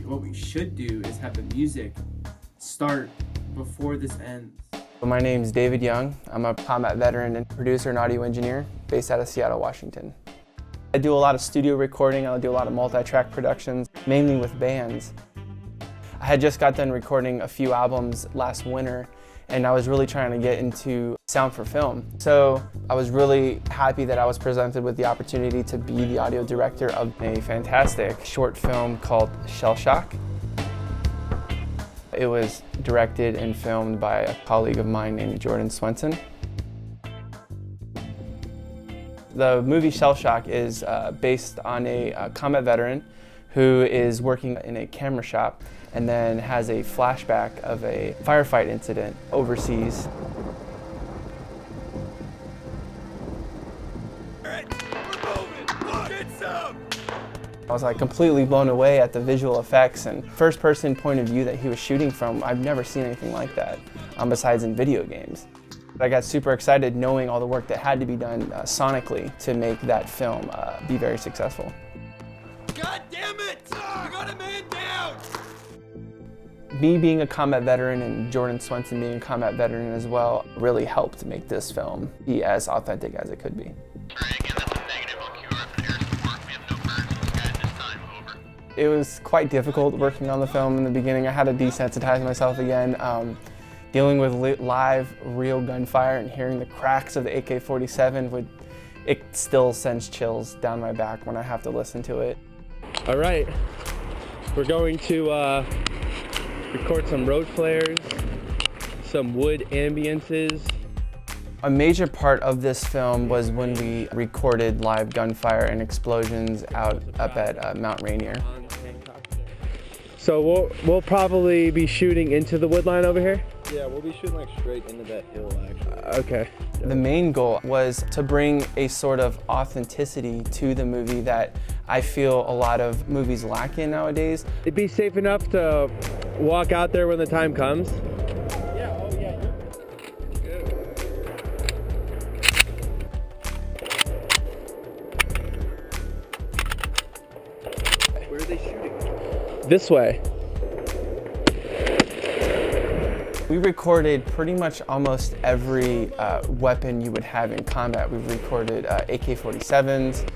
what we should do is have the music start before this ends. My name's David Young. I'm a combat veteran and producer and audio engineer based out of Seattle, Washington. I do a lot of studio recording. I do a lot of multi-track productions, mainly with bands. I had just got done recording a few albums last winter, and I was really trying to get into sound for film. So I was really happy that I was presented with the opportunity to be the audio director of a fantastic short film called Shellshock. It was directed and filmed by a colleague of mine named Jordan Swenson. The movie Shellshock is based on a combat veteran who is working in a camera shop and then has a flashback of a firefight incident overseas. I was like completely blown away at the visual effects and first-person point of view that he was shooting from. I've never seen anything like that, besides in video games. I got super excited knowing all the work that had to be done sonically to make that film be very successful. God damn it! You got a man down! Me being a combat veteran and Jordan Swenson being a combat veteran as well really helped make this film be as authentic as it could be. It was quite difficult working on the film in the beginning. I had to desensitize myself again. Dealing with live, real gunfire and hearing the cracks of the AK-47, it still sends chills down my back when I have to listen to it. All right, we're going to record some road flares, some wood ambiences. A major part of this film was when we recorded live gunfire and explosions up at Mount Rainier. So we'll probably be shooting into the wood line over here? Yeah, we'll be shooting like straight into that hill actually. Okay. The main goal was to bring a sort of authenticity to the movie that I feel a lot of movies lack in nowadays. It'd be safe enough to walk out there when the time comes? Yeah, oh yeah, you're good. Where are they shooting? This way. We recorded pretty much almost every weapon you would have in combat. We've recorded AK-47s,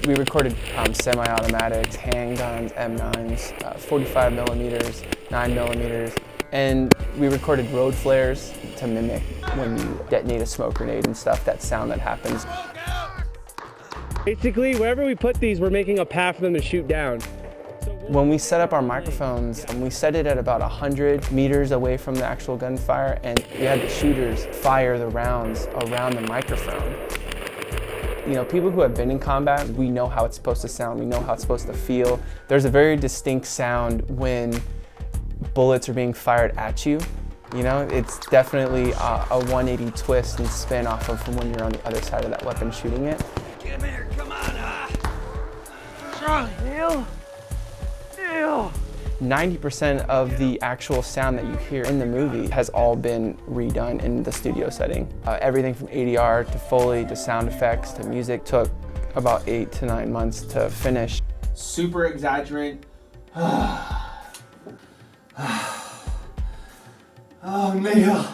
we recorded semi-automatics, handguns, M9s, 45 millimeters, 9 millimeters, and we recorded road flares to mimic when you detonate a smoke grenade and stuff, that sound that happens. Basically, wherever we put these, we're making a path for them to shoot down. When we set up our microphones, we set it at about 100 meters away from the actual gunfire, and we had the shooters fire the rounds around the microphone. You know, people who have been in combat, we know how it's supposed to sound, we know how it's supposed to feel. There's a very distinct sound when bullets are being fired at you. You know, it's definitely a 180 twist and spin off of from when you're on the other side of that weapon shooting it. Get him here, come on! Charlie, Neil! 90% of the actual sound that you hear in the movie has all been redone in the studio setting. Everything from ADR to Foley to sound effects to music took about 8 to 9 months to finish. Super exaggerant. Oh, Neil.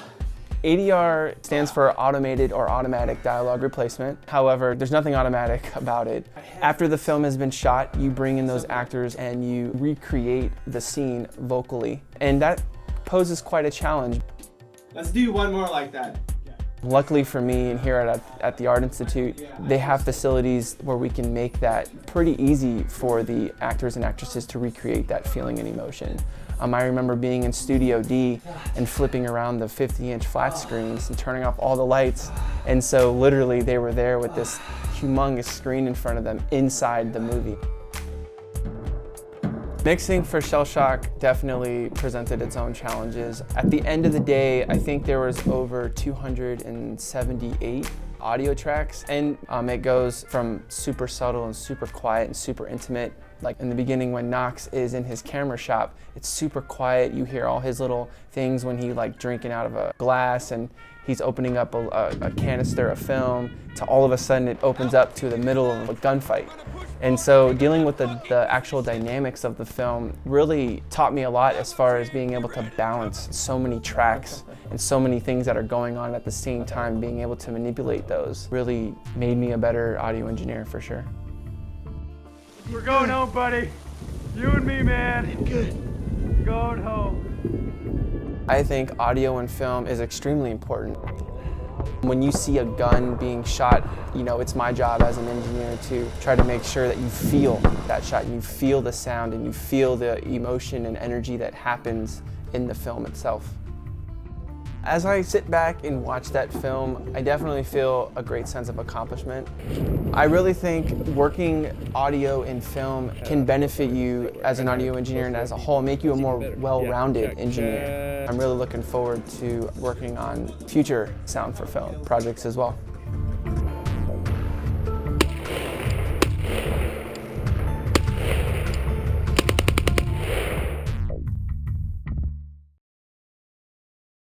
ADR stands for automated or automatic dialogue replacement. However, there's nothing automatic about it. After the film has been shot, you bring in those actors and you recreate the scene vocally. And that poses quite a challenge. Let's do one more like that. Luckily for me and here at the Art Institute, they have facilities where we can make that pretty easy for the actors and actresses to recreate that feeling and emotion. I remember being in Studio D and flipping around the 50-inch flat screens and turning off all the lights. And so literally they were there with this humongous screen in front of them inside the movie. Mixing for Shellshock definitely presented its own challenges. At the end of the day, I think there was over 278 audio tracks, and it goes from super subtle and super quiet and super intimate Like in the beginning when Knox is in his camera shop, it's super quiet. You hear all his little things when he like drinking out of a glass and he's opening up a canister of film, to all of a sudden it opens up to the middle of a gunfight. And so dealing with the actual dynamics of the film really taught me a lot as far as being able to balance so many tracks and so many things that are going on at the same time. Being able to manipulate those really made me a better audio engineer for sure. We're going home, buddy. You and me, man. Good. Going home. I think audio and film is extremely important. When you see a gun being shot, you know, it's my job as an engineer to try to make sure that you feel that shot, and you feel the sound, and you feel the emotion and energy that happens in the film itself. As I sit back and watch that film, I definitely feel a great sense of accomplishment. I really think working audio and film can benefit you as an audio engineer and as a whole, make you a more well-rounded engineer. I'm really looking forward to working on future sound for film projects as well.